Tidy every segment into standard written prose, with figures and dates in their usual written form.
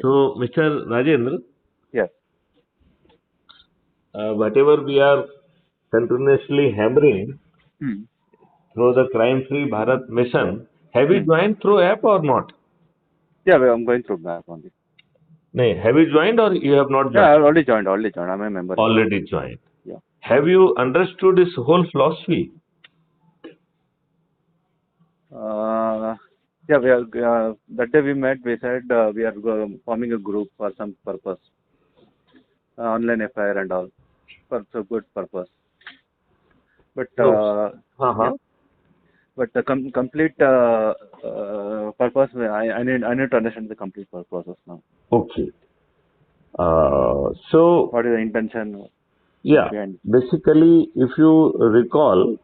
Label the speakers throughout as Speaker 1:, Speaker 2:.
Speaker 1: So, Mr. Rajendra,
Speaker 2: Yes.
Speaker 1: whatever we are continuously hammering
Speaker 2: Hmm.
Speaker 1: through the crime-free Bharat mission, have you
Speaker 2: Hmm.
Speaker 1: joined through app or not?
Speaker 2: Yeah, I'm going through map only.
Speaker 1: No, have you joined or you have not
Speaker 2: Yeah,
Speaker 1: joined?
Speaker 2: I already joined. Already joined. I'm a member here.
Speaker 1: Already joined.
Speaker 2: Yeah.
Speaker 1: Have you understood this whole philosophy?
Speaker 2: Uh, yeah, we are. That day we met. We said we are forming a group for some purpose, online FIR and all, for some good purpose. But
Speaker 1: So,
Speaker 2: yeah,
Speaker 1: uh-huh.
Speaker 2: but the complete purpose. I need to understand the complete purposes now.
Speaker 1: Okay. So,
Speaker 2: What is the intention
Speaker 1: yeah,
Speaker 2: behind?
Speaker 1: basically, if you recall,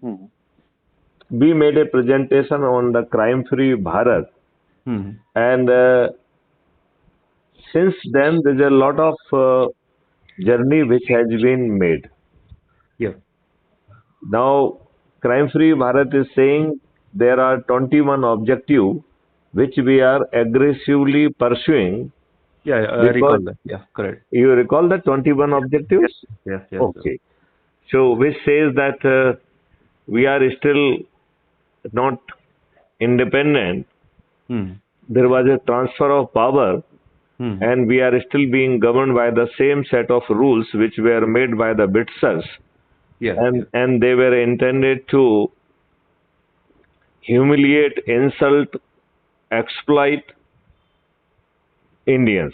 Speaker 2: Hmm.
Speaker 1: we made a presentation on the crime-free Bharat,
Speaker 2: Hmm.
Speaker 1: and since then, there's a lot of journey which has been made.
Speaker 2: Yeah.
Speaker 1: Now, Crime Free Bharat is saying there are 21 objectives which we are aggressively pursuing
Speaker 2: Yeah, I
Speaker 1: because
Speaker 2: recall that. Yeah, correct.
Speaker 1: you recall the 21
Speaker 2: Yes,
Speaker 1: objectives?
Speaker 2: yes, yes, yes.
Speaker 1: Okay. So, which says that we are still not independent.
Speaker 2: Hmm.
Speaker 1: There was a transfer of power
Speaker 2: Hmm.
Speaker 1: and we are still being governed by the same set of rules which were made by the Britishers,
Speaker 2: Yes, yes.
Speaker 1: and they were intended to humiliate, insult, exploit Indians.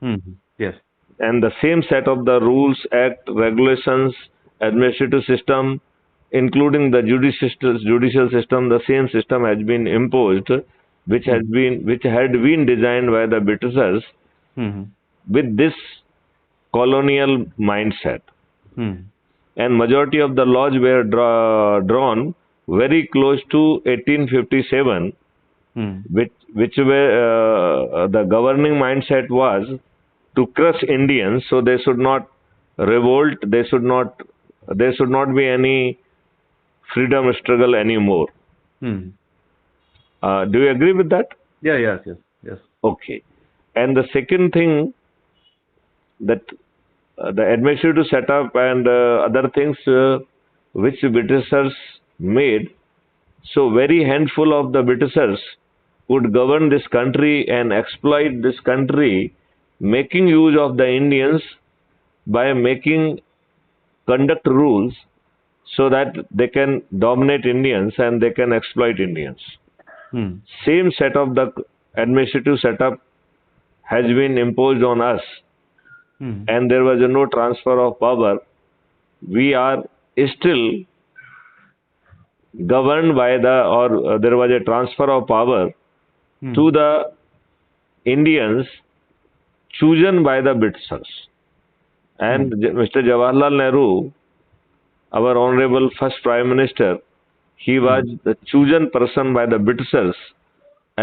Speaker 2: Hmm. Yes.
Speaker 1: And the same set of the rules, act, regulations, administrative system, including the judicial system, the same system has been imposed,
Speaker 2: Hmm.
Speaker 1: which had been designed by the Britishers
Speaker 2: Hmm.
Speaker 1: with this colonial mindset.
Speaker 2: Hmm.
Speaker 1: And majority of the laws were drawn very close to 1857,
Speaker 2: Hmm.
Speaker 1: which were the governing mindset was to crush Indians, so they should not revolt, there should not be any freedom struggle anymore.
Speaker 2: Hmm.
Speaker 1: Do you agree with that?
Speaker 2: Yeah, yes, yes, yes.
Speaker 1: Okay. And the second thing that the administrative setup and other things which Britishers made, so very handful of the Britishers would govern this country and exploit this country, making use of the Indians by making conduct rules so that they can dominate Indians and they can exploit Indians.
Speaker 2: Hmm.
Speaker 1: Same set of the administrative setup has been imposed on us,
Speaker 2: Hmm.
Speaker 1: and there was no transfer of power. We are still governed by or there was a transfer of power
Speaker 2: Hmm.
Speaker 1: to the Indians chosen by the Britishers.
Speaker 2: Hmm.
Speaker 1: And Mr. Jawaharlal Nehru, our honorable first Prime Minister, he was
Speaker 2: Hmm.
Speaker 1: the chosen person by the Britishers,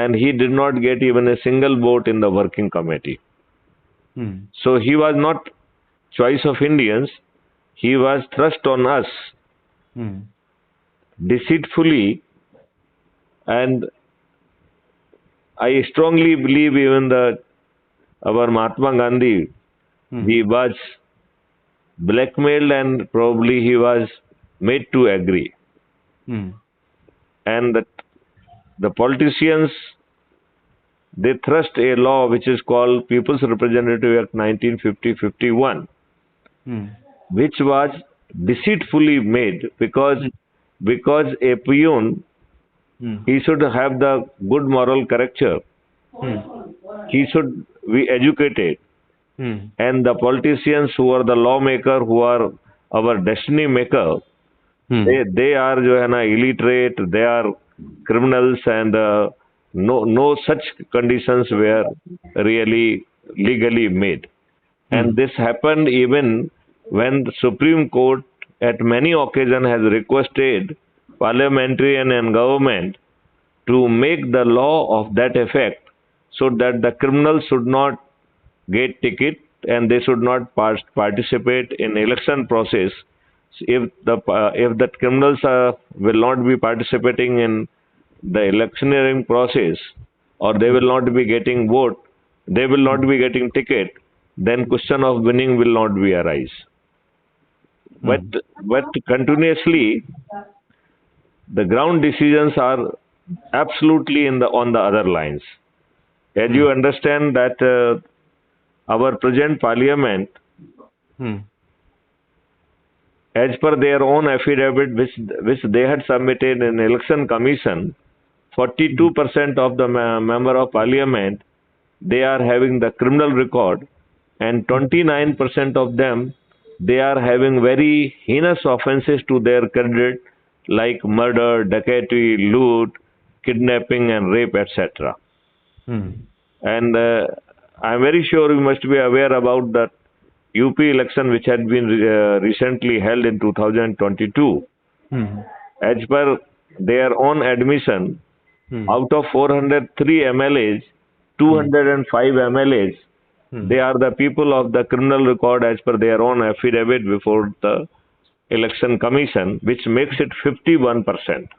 Speaker 1: and he did not get even a single vote in the working committee.
Speaker 2: Hmm.
Speaker 1: So he was not choice of Indians, he was thrust on us
Speaker 2: Hmm.
Speaker 1: deceitfully, and I strongly believe even our Mahatma Gandhi,
Speaker 2: Hmm.
Speaker 1: he was blackmailed and probably he was made to agree.
Speaker 2: Hmm.
Speaker 1: And the politicians, they thrust a law which is called People's Representative Act 1950-51,
Speaker 2: Hmm.
Speaker 1: which was deceitfully made because a peon,
Speaker 2: Hmm.
Speaker 1: he should have the good moral character,
Speaker 2: Hmm.
Speaker 1: he should be educated,
Speaker 2: Hmm.
Speaker 1: and the politicians who are the lawmaker, who are our destiny maker,
Speaker 2: Hmm.
Speaker 1: they are जो है ना illiterate, they are criminals, and no such conditions were really legally made.
Speaker 2: Hmm.
Speaker 1: And this happened even when the Supreme Court at many occasions has requested parliamentarian and government to make the law of that effect so that the criminals should not get ticket and they should not participate in election process. If the criminals will not be participating in the electioneering process, or they will not be getting vote, they will not be getting ticket, then question of winning will not be arise. But continuously the ground decisions are absolutely on the other lines. As you understand that our present parliament, as per their own affidavit which they had submitted in election commission, 42% of the member of parliament, they are having the criminal record, and 29% of them, they are having very heinous offenses to their credit, like murder, dacoity, loot, kidnapping and rape, etc. And I'm very sure you must be aware about the UP election which had been recently held in 2022. As per their own admission, out of 403 MLAs, 205 MLAs, they are the people of the criminal record as per their own affidavit before the election commission, which makes it 51%.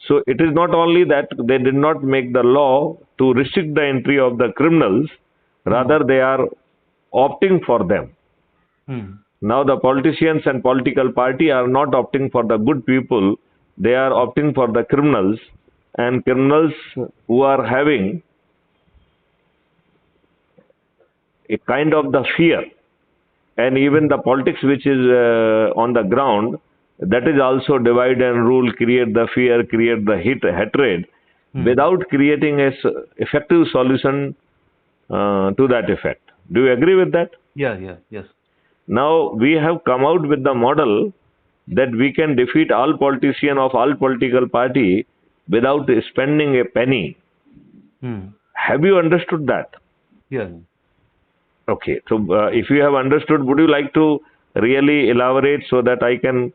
Speaker 1: So it is not only that they did not make the law to restrict the entry of the criminals, rather they are opting for them. Now the politicians and political party are not opting for the good people, they are opting for the criminals, and criminals who are having a kind of the fear, and even the politics which is on the ground, that is also divide and rule, create the fear, create the hatred, without creating a effective solution to that effect. Do you agree with that?
Speaker 2: Yes.
Speaker 1: Now we have come out with the model that we can defeat all politicians of all political party without spending a penny. Have you understood that?
Speaker 2: Yeah.
Speaker 1: Okay, so if you have understood, would you like to really elaborate so that I can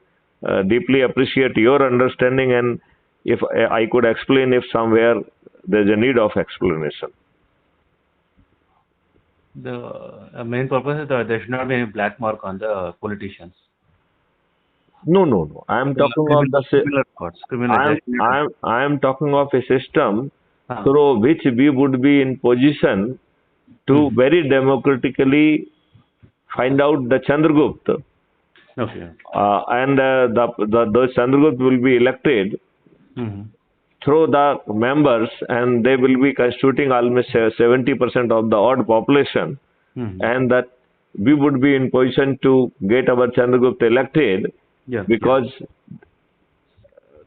Speaker 1: deeply appreciate your understanding, and if I could explain if somewhere there is a need of explanation?
Speaker 2: The main purpose is that there should not be any black mark on the politicians.
Speaker 1: No. I am talking of the
Speaker 2: criminal records.
Speaker 1: I am talking of a system through which we would be in position to very democratically find out the Chandragupta.
Speaker 2: Okay.
Speaker 1: And the Chandragupta will be elected through the members, and they will be constituting almost 70% of the odd population, and that we would be in position to get our Chandragupta elected because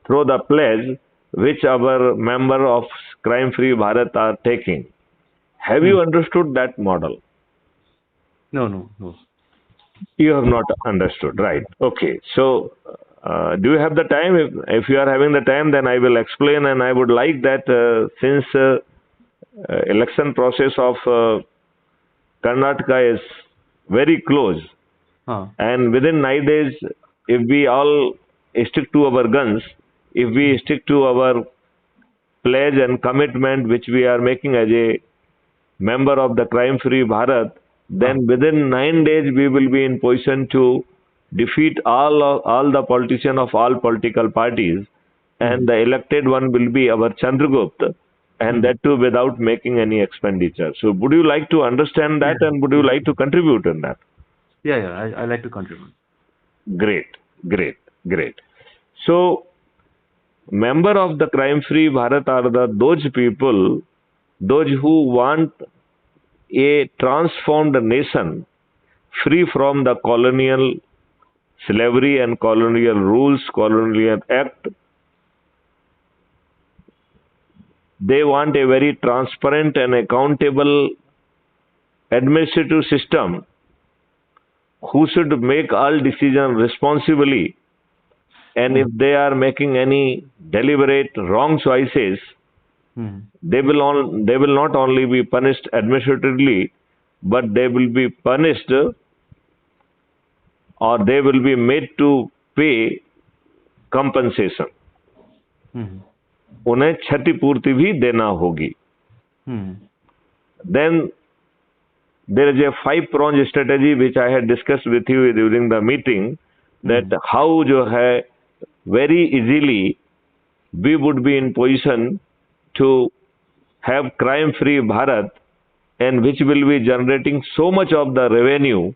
Speaker 1: through the pledge which our member of Crime Free Bharat are taking. Have you understood that model?
Speaker 2: No.
Speaker 1: You have not understood, right? Okay. So, do you have the time? If you are having the time, then I will explain. And I would like that since election process of Karnataka is very close, and within 9 days, if we all stick to our guns, if we stick to our pledge and commitment which we are making as a member of the Crime Free Bharat, then within 9 days we will be in position to defeat all the politicians of all political parties, and the elected one will be our Chandragupta, and that too without making any expenditure. So would you like to understand that, and would you like to contribute in that?
Speaker 2: Yeah, I like to contribute.
Speaker 1: Great. So member of the Crime Free Bharat are those people, those who want a transformed nation free from the colonial slavery and colonial rules, colonial act. They want a very transparent and accountable administrative system who should make all decisions responsibly, and if they are making any deliberate wrong choices, they will not only be punished administratively, but they will be punished, or they will be made to pay compensation. उन्हें क्षतिपूर्ति भी देना होगी. Then there is a 5-pronged strategy which I had discussed with you during the meeting, that how जो है very easily we would be in position to have crime-free Bharat and which will be generating so much of the revenue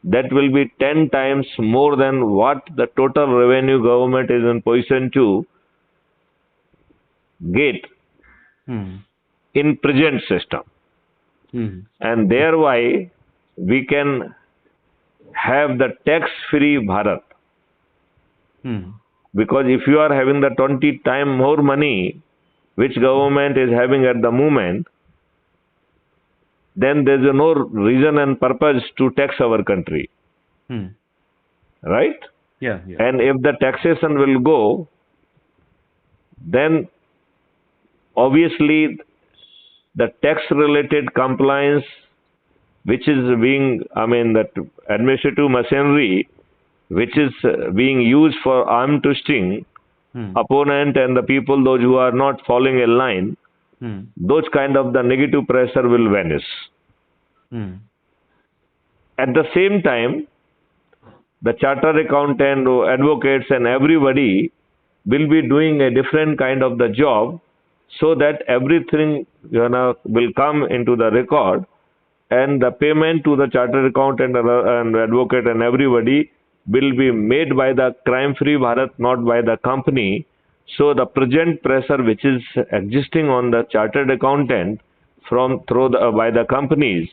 Speaker 1: that will be 10 times more than what the total revenue government is in position to get
Speaker 2: Hmm.
Speaker 1: in present system.
Speaker 2: Hmm.
Speaker 1: And thereby we can have the tax-free Bharat.
Speaker 2: Hmm.
Speaker 1: Because if you are having the 20 times more money which government is having at the moment, then there is no reason and purpose to tax our country,
Speaker 2: Hmm.
Speaker 1: right?
Speaker 2: Yeah. Yeah.
Speaker 1: And if the taxation will go, then obviously the tax related compliance which is being, I mean, that administrative machinery which is being used for arm twisting
Speaker 2: Hmm.
Speaker 1: opponent and the people, those who are not following a line,
Speaker 2: Hmm.
Speaker 1: those kind of the negative pressure will vanish.
Speaker 2: Hmm.
Speaker 1: At the same time, the chartered accountant, advocates, and everybody will be doing a different kind of the job, so that everything will come into the record, and the payment to the chartered accountant and advocate and everybody will be made by the crime-free Bharat, not by the company. So the present pressure which is existing on the chartered accountant from through the, by the companies,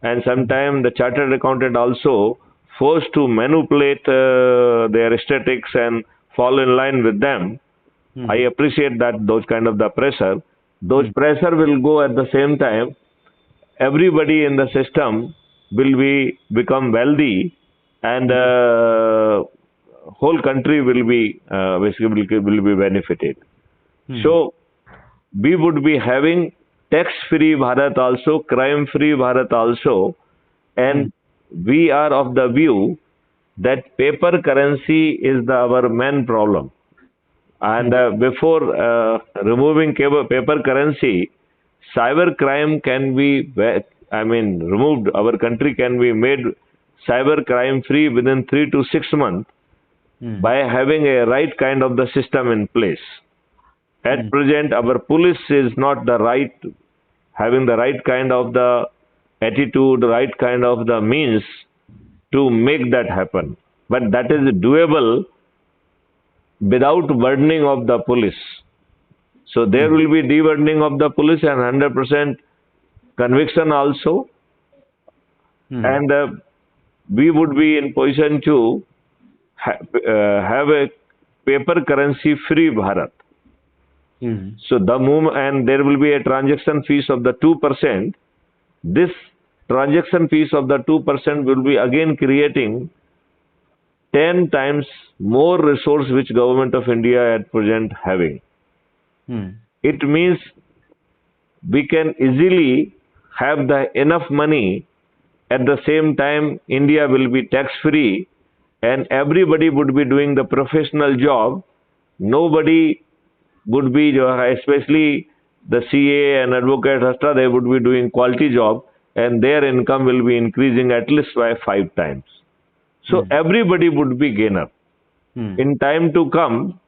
Speaker 1: and sometimes the chartered accountant also forced to manipulate their statics and fall in line with them. I
Speaker 2: Hmm.
Speaker 1: appreciate that those kind of the pressure. Those
Speaker 2: Hmm.
Speaker 1: pressure will go at the same time. Everybody in the system will be become wealthy, and
Speaker 2: Hmm.
Speaker 1: whole country will be basically will be benefited.
Speaker 2: Hmm.
Speaker 1: So we would be having tax-free Bharat also, crime-free Bharat also,
Speaker 2: Hmm.
Speaker 1: and we are of the view that paper currency is our main problem. And
Speaker 2: Hmm.
Speaker 1: before removing paper currency, cyber crime can be, I mean, removed. Our country can be made cyber crime free within 3 to 6 months
Speaker 2: Hmm.
Speaker 1: by having a right kind of the system in place. At
Speaker 2: Hmm.
Speaker 1: present, our police is not the right, having the right kind of the attitude, right kind of the means to make that happen. But that is doable without burdening of the police. So there
Speaker 2: Hmm.
Speaker 1: will be de-burdening of the police and 100% conviction also,
Speaker 2: Hmm.
Speaker 1: and we would be in position to have a paper currency free Bharat.
Speaker 2: Hmm.
Speaker 1: So the moment, and there will be a transaction fees of the 2%. This transaction fees of the 2% will be again creating 10 times more resource which government of India at present having.
Speaker 2: Hmm.
Speaker 1: It means we can easily have the enough money. At the same time, India will be tax free and everybody would be doing the professional job. Nobody would be, especially the CA and advocate, etc., they would be doing quality job and their income will be increasing at least by 5 times. So
Speaker 2: Hmm.
Speaker 1: everybody would be gainer.
Speaker 2: Hmm.
Speaker 1: In time to come,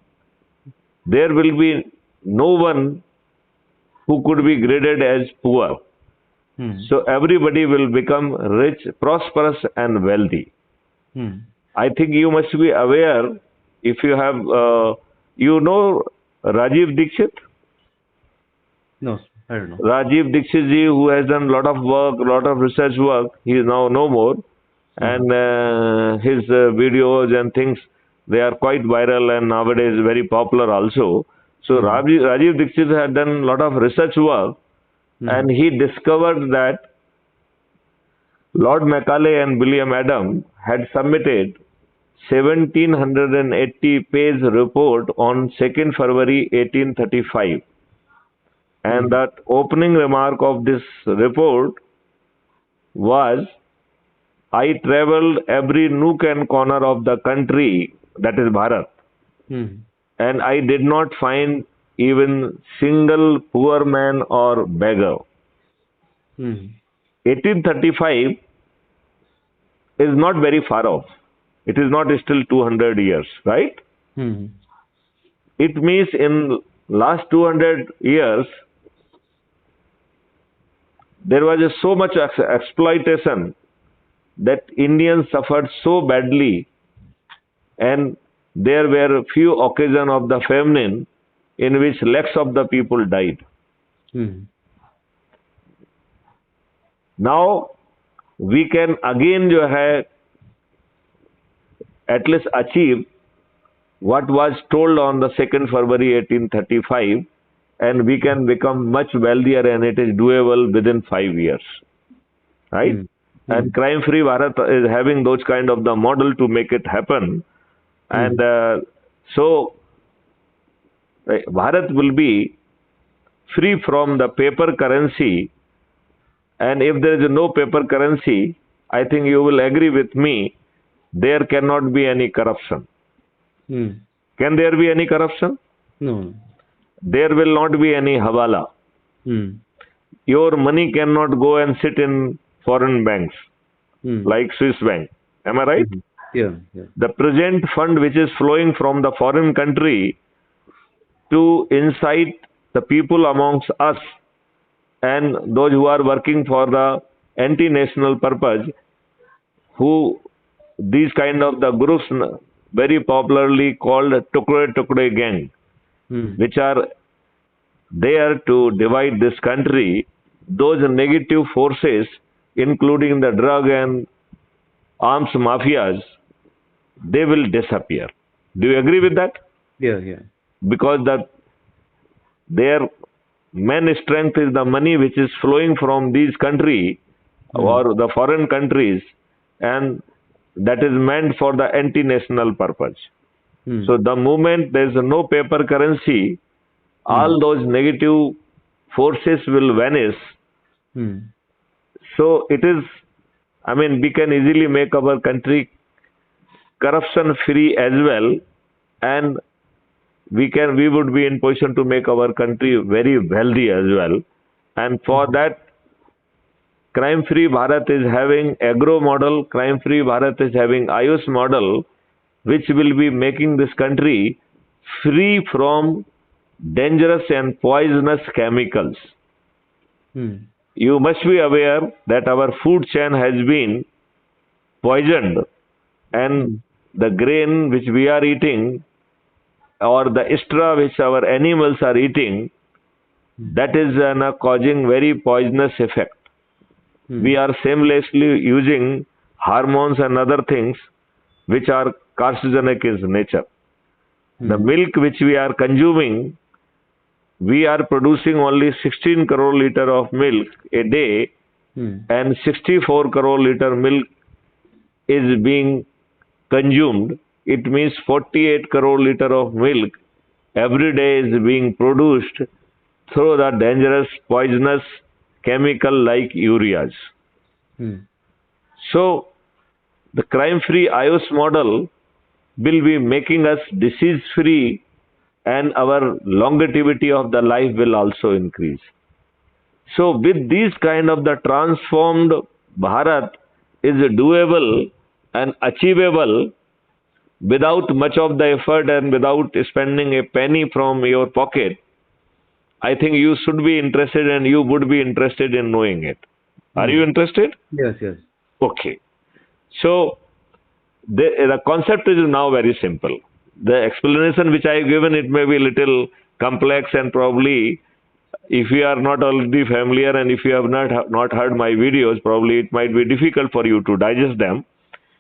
Speaker 1: there will be no one who could be graded as poor.
Speaker 2: Hmm.
Speaker 1: So everybody will become rich, prosperous and wealthy.
Speaker 2: Hmm.
Speaker 1: I think you must be aware, if you have, you know Rajiv Dixit?
Speaker 2: No, I don't know.
Speaker 1: Rajiv Dixit ji, who has done a lot of work, lot of research work, he is now no more.
Speaker 2: Hmm.
Speaker 1: And his videos and things, they are quite viral and nowadays very popular also. So
Speaker 2: Hmm.
Speaker 1: Rajiv Dixit had done a lot of research work
Speaker 2: Hmm.
Speaker 1: and he discovered that Lord Macaulay and William Adam had submitted 1780-page report on 2nd February 1835. And
Speaker 2: Hmm.
Speaker 1: that opening remark of this report was, I traveled every nook and corner of the country, that is Bharat,
Speaker 2: Hmm.
Speaker 1: and I did not find even single poor man or beggar.
Speaker 2: Hmm.
Speaker 1: 1835 is not very far off. It is not still 200 years, right?
Speaker 2: Hmm.
Speaker 1: It means in last 200 years, there was so much exploitation that Indians suffered so badly, and there were few occasions of the famine in which lakhs of the people died.
Speaker 3: Hmm.
Speaker 1: Now we can again जो है at least achieve what was told on the 2nd February 1835, and we can become much wealthier, and it is doable within 5 years, right?
Speaker 3: Hmm.
Speaker 1: And crime free Bharat is having those kind of the model to make it happen. And so Bharat will be free from the paper currency, and if there is no paper currency, I think you will agree with me, there cannot be any corruption.
Speaker 3: Hmm.
Speaker 1: Can there be any corruption?
Speaker 3: No.
Speaker 1: There will not be any hawala.
Speaker 3: Hmm.
Speaker 1: Your money cannot go and sit in foreign banks
Speaker 3: Hmm.
Speaker 1: like Swiss bank. Am I right?
Speaker 3: Hmm. Yeah. Yeah.
Speaker 1: The present fund which is flowing from the foreign country to incite the people amongst us and those who are working for the anti-national purpose, who these kind of the groups very popularly called Tukre Tukre gang,
Speaker 3: Hmm.
Speaker 1: which are there to divide this country, those negative forces, including the drug and arms mafias, they will disappear. Do you agree with that?
Speaker 3: Yeah. Yeah.
Speaker 1: Because their main strength is the money which is flowing from these country or the foreign countries, and that is meant for the anti-national purpose.
Speaker 3: Hmm.
Speaker 1: So the moment there is no paper currency, all those negative forces will vanish.
Speaker 3: Hmm.
Speaker 1: So it is, I mean, we can easily make our country corruption free as well, and we would be in position to make our country very wealthy as well. And for that, crime free Bharat is having agro model, crime free Bharat is having Ayush model, which will be making this country free from dangerous and poisonous chemicals.
Speaker 3: Hmm.
Speaker 1: You must be aware that our food chain has been poisoned, and the grain which we are eating or the straw which our animals are eating, that is causing very poisonous effect. We are shamelessly using hormones and other things which are carcinogenic in nature. The milk which we are consuming, we are producing only 16 crore liter of milk a day, and 64 crore liter milk is being consumed. It means 48 crore liter of milk every day is being produced through the dangerous poisonous chemical like ureas. So the crime free Ayush model will be making us disease free, and our longevity of the life will also increase. So with these kind of the transformed Bharat is doable and achievable without much of the effort and without spending a penny from your pocket. I think you should be interested, and you would be interested in knowing it. Are you interested?
Speaker 3: Yes. Yes.
Speaker 1: Okay. So the concept is now very simple. The explanation which I have given, it may be a little complex, and probably if you are not already familiar and if you have not heard my videos, probably it might be difficult for you to digest them.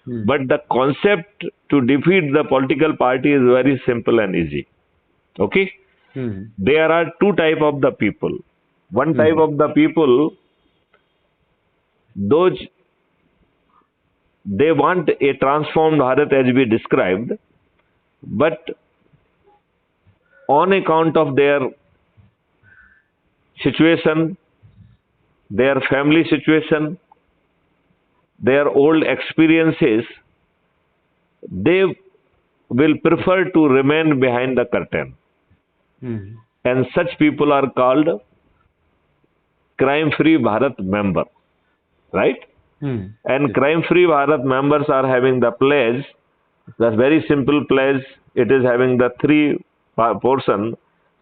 Speaker 1: But the concept to defeat the political party is very simple and easy. Okay? There are two type of the people. One type of the people, those they want a transformed Bharat as we described, but on account of their situation, their family situation, their old experiences, they will prefer to remain behind the curtain. And such people are called crime free Bharat member, right? And crime free Bharat members are having the pledge, the very simple pledge. It is having the three portion.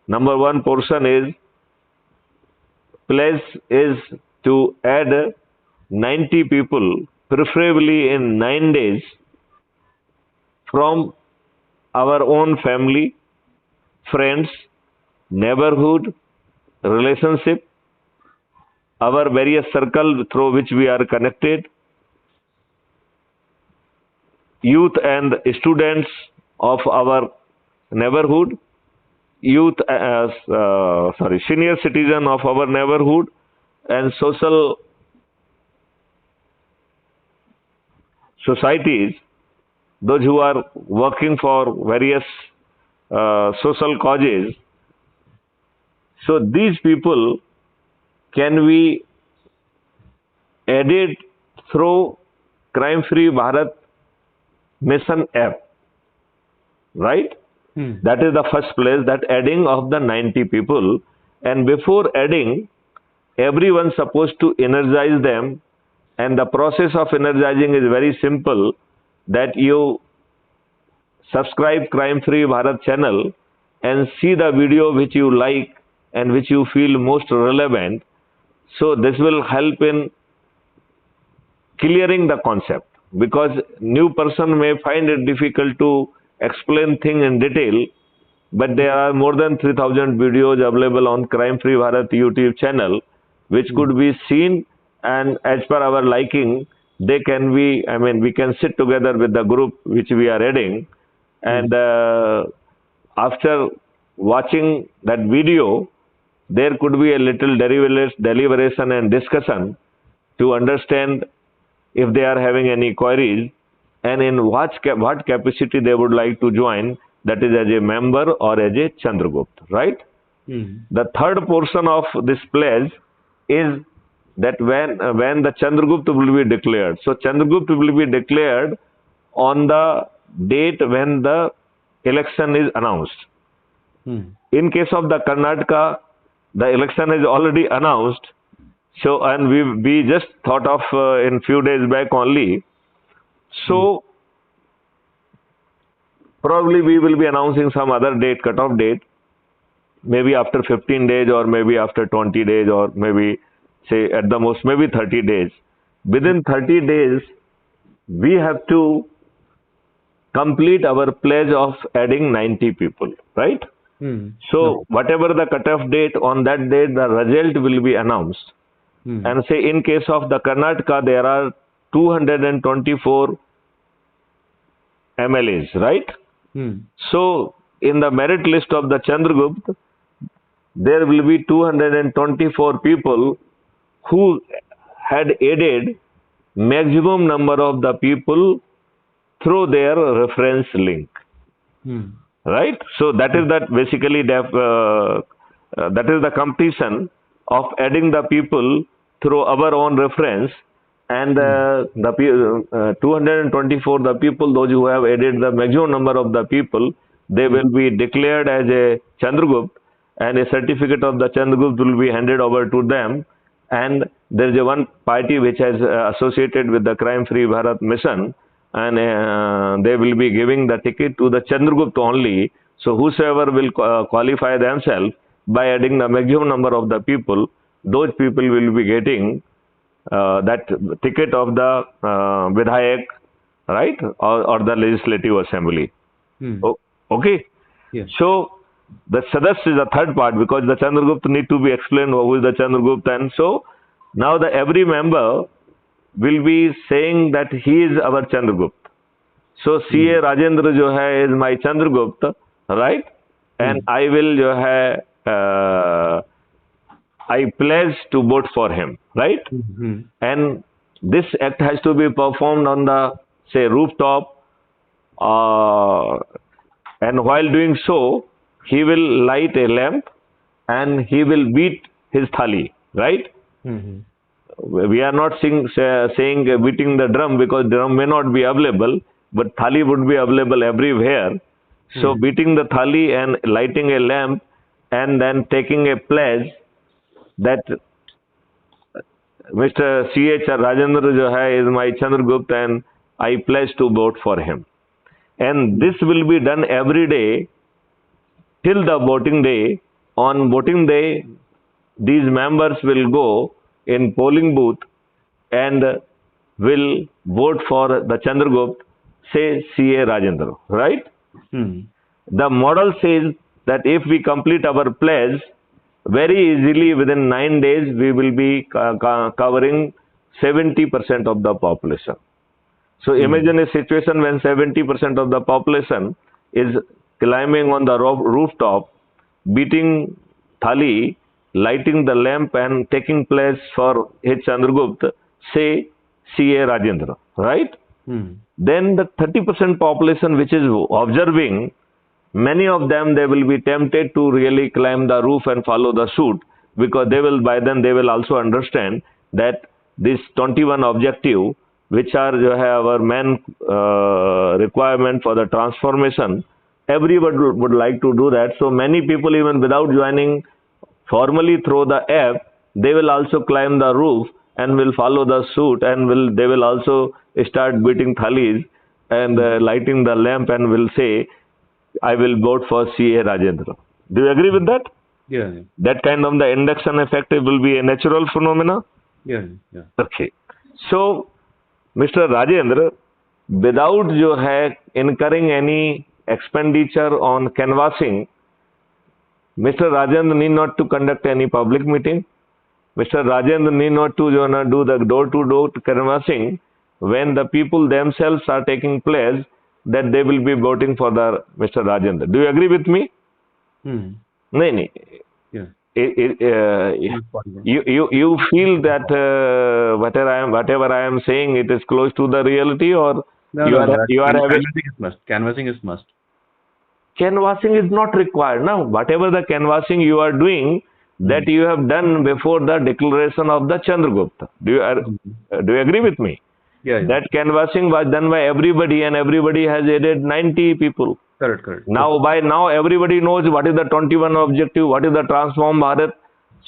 Speaker 1: Number one portion is pledge is to add 90 people, preferably in 9 days, from our own family, friends, neighborhood, relationship, our various circle through which we are connected, youth and students of our neighborhood, senior citizen of our neighborhood, and social societies, those who are working for various social causes. So these people can be added through Crime Free Bharat Mission app, right? That is the first place, that adding of the 90 people. And before adding, everyone supposed to energize them. And the process of energizing is very simple, that you subscribe Crime Free Bharat channel and see the video which you like and which you feel most relevant. So this will help in clearing the concept, because new person may find it difficult to explain thing in detail, but there are more than 3,000 videos available on Crime Free Bharat YouTube channel, which could be seen, and as per our liking, they can be, we can sit together with the group which we are adding, and after watching that video, there could be a little deliberation and discussion to understand if they are having any queries and in what capacity they would like to join, that is as a member or as a Chandragupta, right? The third portion of this pledge is that when the Chandragupta will be declared. So Chandragupta will be declared on the date when the election is announced. In case of the Karnataka, the election is already announced. So, and we just thought of in few days back only. So, probably we will be announcing some other date, cutoff date, maybe after 15 days or maybe after 20 days or maybe say at the most maybe 30 days. Within 30 days, we have to complete our pledge of adding 90 people, right? So, whatever the cutoff date, on that date the result will be announced. And say in case of the Karnataka, there are 224 MLAs, right? So, in the merit list of the Chandragupta, there will be 224 people who had added maximum number of the people through their reference link, right? So, that is basically that is the completion of adding the people through our own reference, and the 224 the people, those who have added the maximum number of the people, they will be declared as a Chandragupta, and a certificate of the Chandragupta will be handed over to them. And there is one party which has associated with the Crime Free Bharat Mission, and they will be giving the ticket to the Chandragupta only. So whosoever will qualify themselves by adding the maximum number of the people, those people will be getting that ticket of the Vidhayak, right, or the Legislative Assembly. Okay.
Speaker 3: Yes.
Speaker 1: So the Sadasya is the third part, because the Chandragupta need to be explained who is the Chandragupta, and so now every member will be saying that he is our Chandragupta. So CA Rajendra jo hai is my Chandragupta, right? And I will jo hai I pledge to vote for him, right? And this act has to be performed on the, say, rooftop, and while doing so, he will light a lamp and he will beat his thali, right? We are not saying beating the drum, because drum may not be available, but thali would be available everywhere. So beating the thali and lighting a lamp and then taking a pledge that Mr. C.H. Rajendra jo hai is my Chandragupta and I pledge to vote for him. And this will be done every day till the voting day. On voting day, these members will go in polling booth and will vote for the Chandragupta, say CA Rajendra, right?
Speaker 3: Hmm.
Speaker 1: The model says that if we complete our pledge, very easily within 9 days we will be covering 70% of the population. So imagine a situation when 70% of the population is climbing on the rooftop, beating thali, lighting the lamp and taking place for H. Chandragupta, say CA Rajendra, right?
Speaker 3: Hmm.
Speaker 1: Then the 30% population which is observing, many of them, they will be tempted to really climb the roof and follow the suit, because they will, by then they will also understand that this 21 objective, which are our main requirement for the transformation, everybody would like to do that. So many people, even without joining formally through the app, they will also climb the roof and will follow the suit, and they will also start beating thalis and lighting the lamp and will say, I will vote for CA Rajendra. Do you agree with that?
Speaker 3: Yeah.
Speaker 1: That kind of the induction effect will be a natural phenomena.
Speaker 3: Yeah. Yeah.
Speaker 1: Okay. So, Mr. Rajendra, without incurring any expenditure on canvassing, Mr. Rajendra need not to conduct any public meeting. Mr. Rajendra need not to do the door-to-door canvassing when the people themselves are taking place that they will be voting for the Mr. Rajendra. Do you agree with me?
Speaker 3: Hmm.
Speaker 1: No.
Speaker 3: Yeah. Not possible.
Speaker 1: You feel that whatever I am saying, it is close to the reality, or
Speaker 3: No,
Speaker 1: you
Speaker 3: no,
Speaker 1: are
Speaker 3: no.
Speaker 1: you are having
Speaker 3: Canvassing is must. Canvassing is must.
Speaker 1: canvassing is not required now. Whatever the canvassing you are doing, that you have done before the declaration of the Chandragupta. Do you agree with me?
Speaker 3: Yeah. Yeah.
Speaker 1: That canvassing was done by everybody, and everybody has added 90 people.
Speaker 3: Correct. Correct.
Speaker 1: By now everybody knows what is the 21 objective, what is the transform Bharat.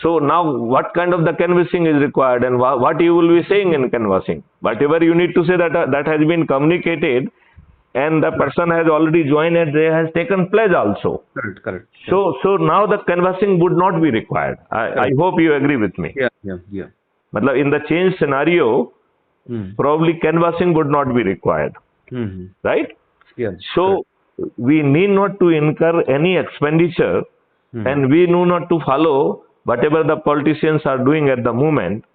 Speaker 1: So now what kind of the canvassing is required, and what you will be saying in canvassing? Whatever you need to say, that has been communicated, and the person has already joined and they has taken pledge also.
Speaker 3: Correct. Correct.
Speaker 1: So now the canvassing would not be required. I hope you agree with me.
Speaker 3: Yeah. Yeah. Yeah.
Speaker 1: Matlab, in the change scenario, probably canvassing would not be required, right?
Speaker 3: Yeah.
Speaker 1: So we need not to incur any expenditure, and we need not to follow whatever the politicians are doing at the moment.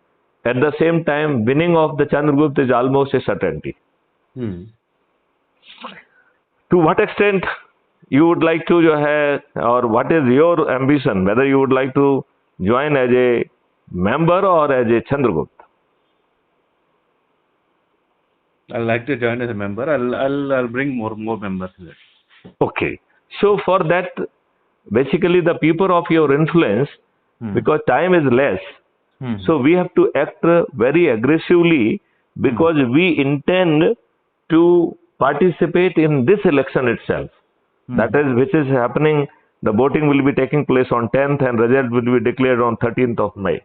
Speaker 1: At the same time, winning of the Chandragupta is almost a certainty. To what extent you would like to or what is your ambition, whether you would like to join as a member or as a Chandragupta?
Speaker 3: I'd like to join as a member. I'll bring more members in it.
Speaker 1: Okay. So for that, basically the people of your influence, because time is less, so we have to act very aggressively, because we intend to participate in this election itself. That is, which is happening. The voting will be taking place on 10th and result will be declared on 13th of May.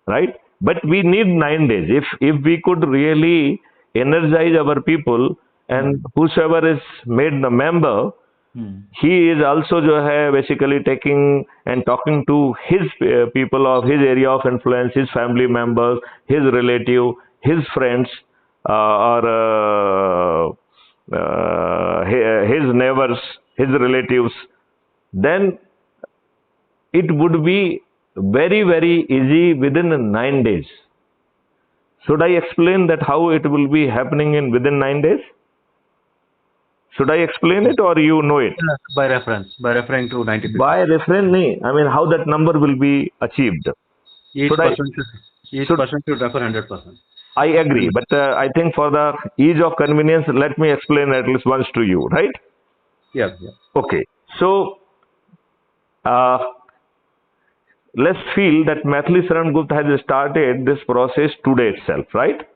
Speaker 1: Right? But we need 9 days. If we could really energize our people, and whosoever is made the member, he is also basically taking and talking to his people of his area of influence, his family members, his relative, his friends, or his neighbors, his relatives. Then it would be very, very easy within 9 days. Should I explain that how it will be happening in within 9 days? Should I explain it, or you know it?
Speaker 3: By referring to 90 people.
Speaker 1: By reference, I mean how that number will be achieved.
Speaker 3: Each person should refer 100%.
Speaker 1: I agree, but I think for the ease of convenience, let me explain at least once to you, right?
Speaker 3: Yeah.
Speaker 1: Okay. So, let's feel that Maithili Sharan Gupta has started this process today itself, right?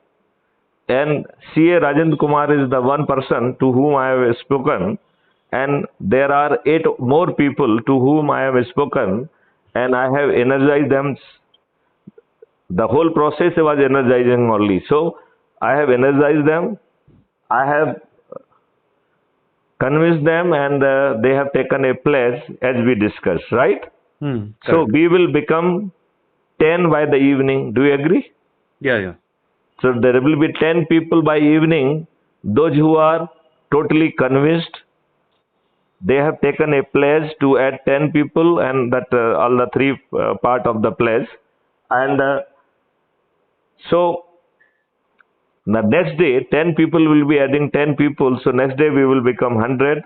Speaker 1: And CA Rajendra Kumar is the one person to whom I have spoken, and there are 8 more people to whom I have spoken, and I have energized them. The whole process was energizing only. So I have energized them, I have convinced them, and they have taken a pledge as we discussed, right? So we will become 10 by the evening. Do you agree?
Speaker 3: Yeah, yeah.
Speaker 1: So there will be 10 people by evening. Those who are totally convinced, they have taken a pledge to add 10 people, and that all the three part of the pledge. And so the next day, 10 people will be adding 10 people. So next day we will become 100.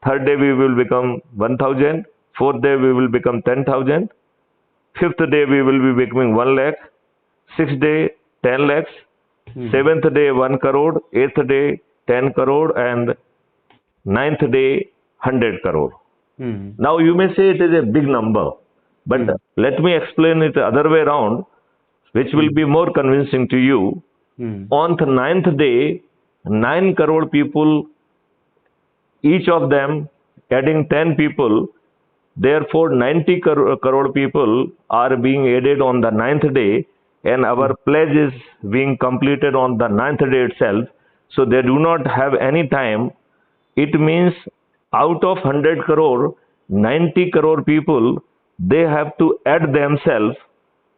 Speaker 1: Third day we will become 1000. Fourth day we will become 10,000. Fifth day we will be becoming 1 lakh. Sixth day 10 lakhs. Seventh day 1 crore. Eighth day 10 crore. And ninth day 100 crore. Now you may say it is a big number. But let me explain it the other way around, which will be more convincing to you. On the ninth day, 9 crore people, each of them adding 10 people, therefore 90 crore people are being added on the ninth day, and our pledge is being completed on the ninth day itself. So they do not have any time. It means out of 100 crore, 90 crore people, they have to add themselves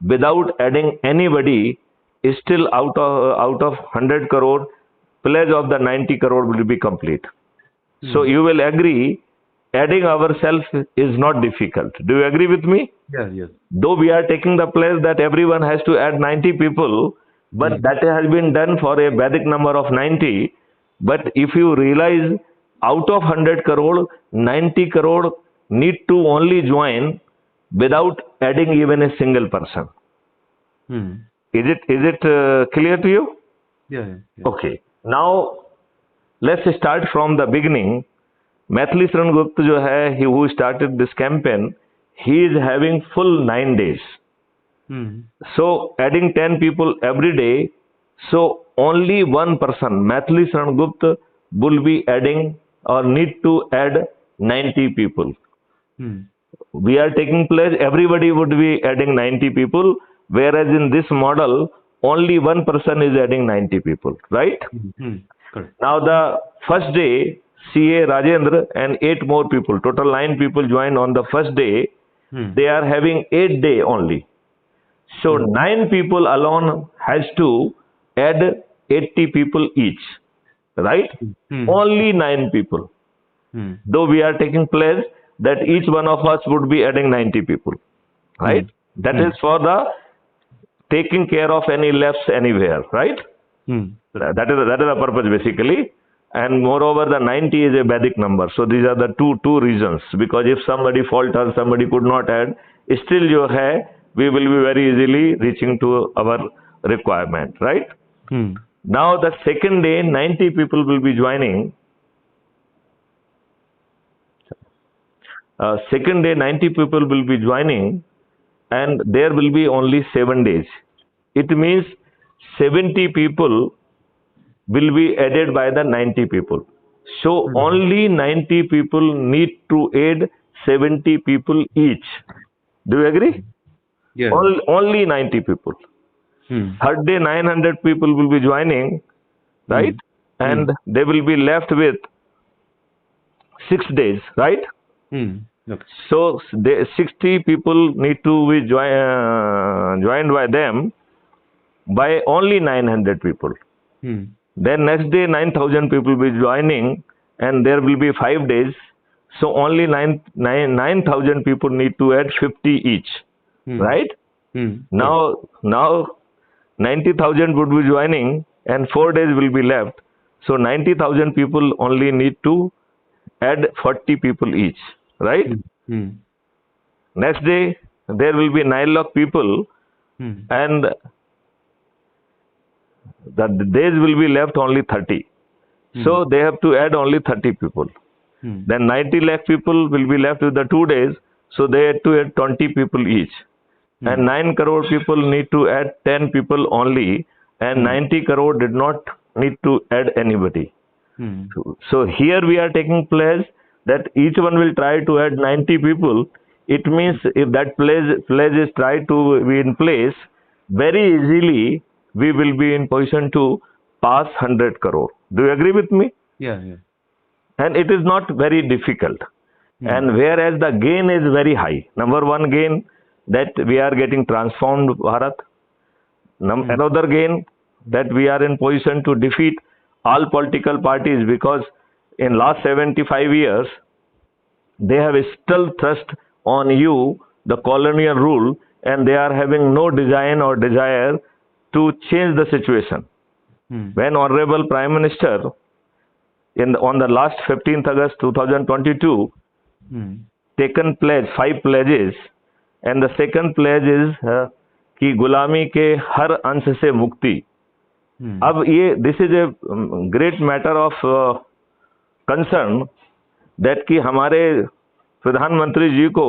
Speaker 1: without adding anybody. Is still out of 100 crore, pledge of the 90 crore will be complete. So you will agree, adding ourselves is not difficult. Do you agree with me?
Speaker 3: Yeah, yes.
Speaker 1: Though we are taking the pledge that everyone has to add 90 people, but that has been done for a Vedic number of 90. But if you realize, out of 100 crore, 90 crore need to only join without adding even a single person. Is it clear to you?
Speaker 3: Yeah, yeah.
Speaker 1: Okay. Now let's start from the beginning. Maithili Sharan Gupta जो है, he who started this campaign, he is having full 9 days. So adding 10 people every day. So only one person, Maithili Sharan Gupta, will be adding or need to add 90 people. We are taking pledge, everybody would be adding 90 people. Whereas in this model, only one person is adding 90 people, right?
Speaker 3: Correct.
Speaker 1: Now the first day, CA Rajendra and 8 more people, total 9 people joined on the first day. They are having 8 day only. So 9 people alone has to add 80 people each, right? Only 9 people. Though we are taking pledge that each one of us would be adding 90 people, right? That is for the taking care of any lapse anywhere, right? That is the purpose basically. And moreover, the 90 is a Vedic number. So these are the two reasons. Because if somebody falters, somebody could not add, still we will be very easily reaching to our requirement, right? Now the second day, 90 people will be joining. Second day, 90 people will be joining, and there will be only 7 days. It means 70 people will be added by the 90 people. So only 90 people need to add 70 people each. Do you agree?
Speaker 3: Yeah.
Speaker 1: Only 90 people. Third day, 900 people will be joining, right? And they will be left with 6 days, right?
Speaker 3: Okay.
Speaker 1: So 60 people need to be joined by them by only 900 people. Then next day 9,000 people will be joining, and there will be 5 days. So only 9,000 people need to add 50 each, right? Now 90,000 would be joining, and 4 days will be left. So 90,000 people only need to add 40 people each, right? Next day there will be 9 lakh people, and the days will be left only 30. So they have to add only 30 people. Then 90 lakh people will be left with the 2 days. So they have to add 20 people each. And 9 crore people need to add 10 people only. And 90 crore did not need to add anybody. So here we are taking pledge that each one will try to add 90 people. It means if that pledge is tried to be in place, very easily we will be in position to pass 100 crore. Do you agree with me?
Speaker 3: Yeah, yeah.
Speaker 1: And it is not very difficult. And whereas the gain is very high. Number one gain, that we are getting transformed Bharat. Another gain that we are in position to defeat all political parties, because in last 75 years they have still thrust on you the colonial rule, and they are having no design or desire to change the situation. When Honorable Prime Minister on the last 15th August 2022 taken pledge, 5 pledges, and the second pledge is कि गुलामी के हर अंश से मुक्ति. अब ये this is a great matter of concern that कि हमारे प्रधानमंत्री जी को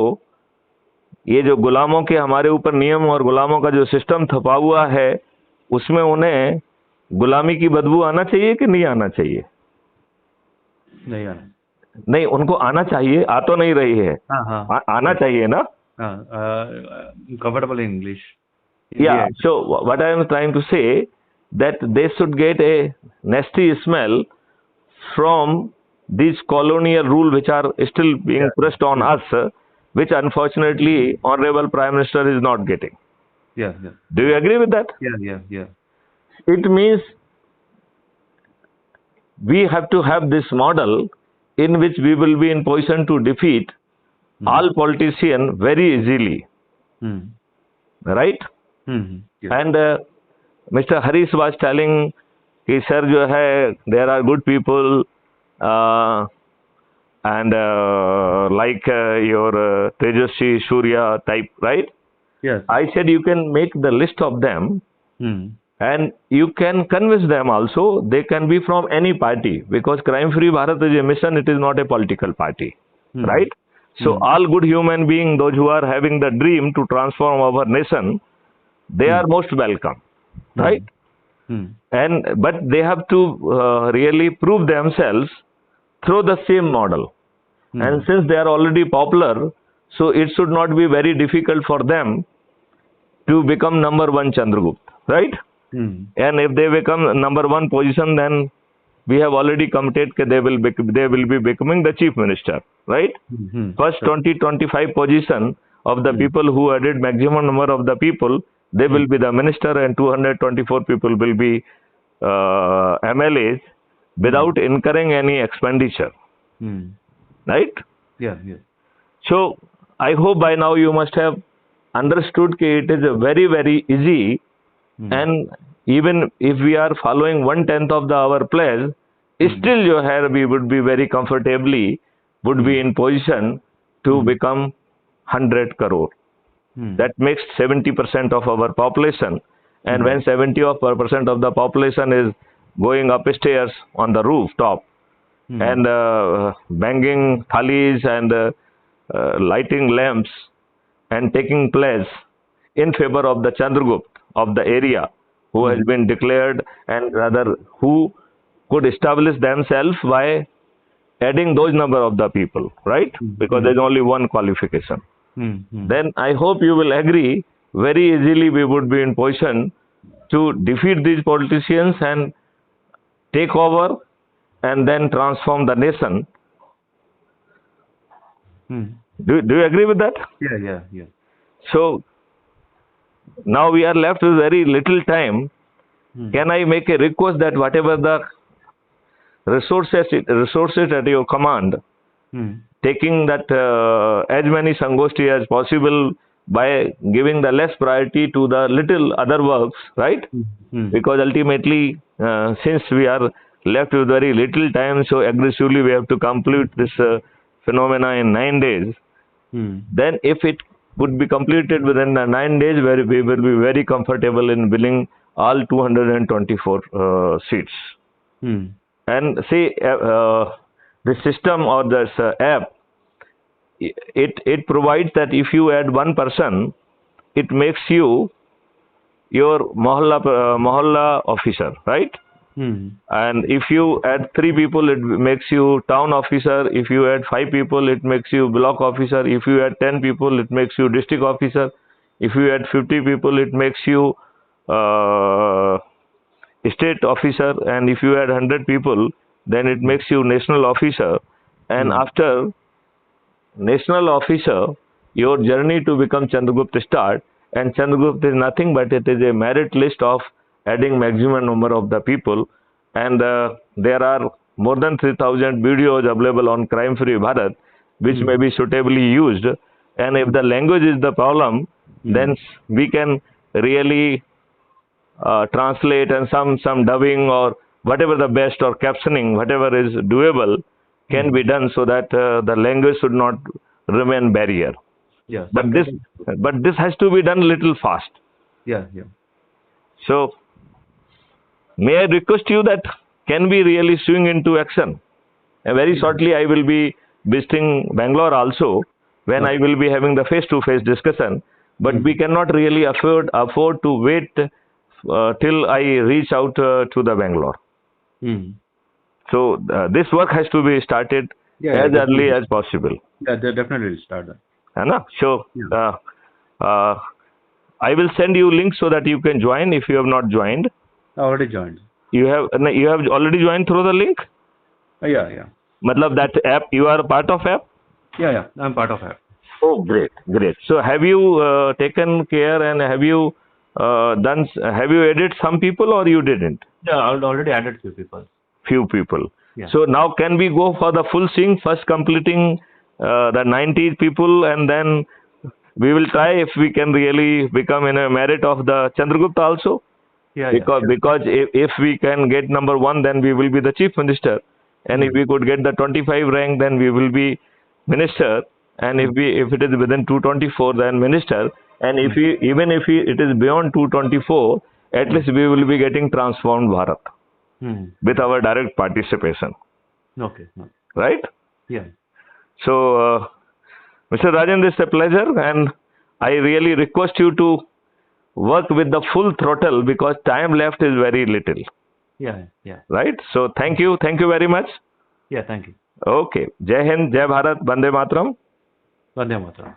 Speaker 1: ये जो गुलामों के हमारे ऊपर नियम और गुलामों का जो सिस्टम थपा हुआ है, उसमें उन्हें गुलामी की बदबू आना चाहिए कि नहीं आना चाहिए?
Speaker 3: नहीं आना.
Speaker 1: नहीं, उनको आना चाहिए, आ तो नहीं रही है. आना चाहिए ना.
Speaker 3: Comfortable in English.
Speaker 1: Yeah, so what I am trying to say, that they should get a nasty smell from these colonial rules which are still being pressed on us, which unfortunately Honorable Prime Minister is not getting.
Speaker 3: Yeah.
Speaker 1: Do you agree with that?
Speaker 3: Yeah.
Speaker 1: It means we have to have this model in which we will be in position to defeat all politicians very easily. Right?
Speaker 3: Yeah.
Speaker 1: And Mr. Harish was telling कि sir जो है there are good people and like your Tejasvi Surya type, right?
Speaker 3: Yes.
Speaker 1: I said you can make the list of them and you can convince them also. They can be from any party, because Crime Free Bharat is a mission, it is not a political party, right? So all good human beings, those who are having the dream to transform our nation, they are most welcome, right? But they have to really prove themselves through the same model. And since they are already popular, so it should not be very difficult for them to become number one Chandragupta, right? And if they become number one position, then we have already committed that they will be becoming the chief minister, right? First 20-25 position of the people who added maximum number of the people, they will be the minister, and 224 people will be MLAs without incurring any expenditure, right?
Speaker 3: Yeah.
Speaker 1: So I hope by now you must have understood that it is a very, very easy, and even if we are following 1/10 of our pledge, still we would be very comfortably would be in position to become 100 crore. That makes 70% of our population, and when 70% of the population is going upstairs on the rooftop and banging thalis and lighting lamps and taking pledge in favor of the Chandragupta of the area, who has been declared, and rather who could establish themselves by adding those number of the people, right? Because there is only one qualification. Then I hope you will agree, very easily we would be in position to defeat these politicians and take over and then transform the nation. Do you agree with that?
Speaker 3: Yeah.
Speaker 1: So now we are left with very little time. Can I make a request that whatever the resources at your command, taking that as many Sangoshti as possible by giving the less priority to the little other works, right? Because ultimately, since we are left with very little time, so aggressively we have to complete this phenomena in 9 days. Then if it would be completed within the 9 days, where we will be very comfortable in winning all 224 seats. And say the system or this app, it provides that if you add one person, it makes you your mohalla officer, right? And if you add 3 people, it makes you town officer. If you add 5 people, it makes you block officer. If you add 10 people, it makes you district officer. If you add 50 people, it makes you state officer. And if you add 100 people, then it makes you national officer. And after national officer, your journey to become Chandragupta start. And Chandragupta is nothing but it is a merit list of adding maximum number of the people. And there are more than 3,000 videos available on Crime Free Bharat, which may be suitably used. And if the language is the problem, then we can really translate and some dubbing or whatever the best or captioning, whatever is doable, can be done so that the language should not remain barrier.
Speaker 3: Yeah.
Speaker 1: But this has to be done little fast.
Speaker 3: Yeah.
Speaker 1: So may I request you that can we really swing into action? And very shortly I will be visiting Bangalore also, when I will be having the face-to-face discussion. But we cannot really afford to wait till I reach out to the Bangalore. So this work has to be started as early as possible.
Speaker 3: Yeah, they definitely will start that.
Speaker 1: So I will send you links so that you can join if you have not joined.
Speaker 3: I already joined.
Speaker 1: You have already joined through the link?
Speaker 3: Yeah.
Speaker 1: Matlab that app, you are a part of app?
Speaker 3: Yeah, I'm part of app.
Speaker 1: Oh, great. So have you taken care and have you added some people or you didn't?
Speaker 3: Yeah, I already added
Speaker 1: Few people.
Speaker 3: Yeah.
Speaker 1: So now can we go for the full swing, first completing the 90 people, and then we will try if we can really become in a merit of the Chandragupta also? Because if we can get number 1, then we will be the chief minister. And if we could get the 25 rank, then we will be minister. And if it is within 224, then minister. And if it is beyond 224, at least we will be getting transformed Bharat with our direct participation.
Speaker 3: Okay.
Speaker 1: Right?
Speaker 3: Yeah.
Speaker 1: So, Mr. Rajendra, it's a pleasure, and I really request you to work with the full throttle because time left is very little.
Speaker 3: Yeah.
Speaker 1: Right? So, thank you very much.
Speaker 3: Yeah, thank you.
Speaker 1: Okay. Jai Hind, Jai Bharat, Bande Matram.
Speaker 3: Vande Mataram.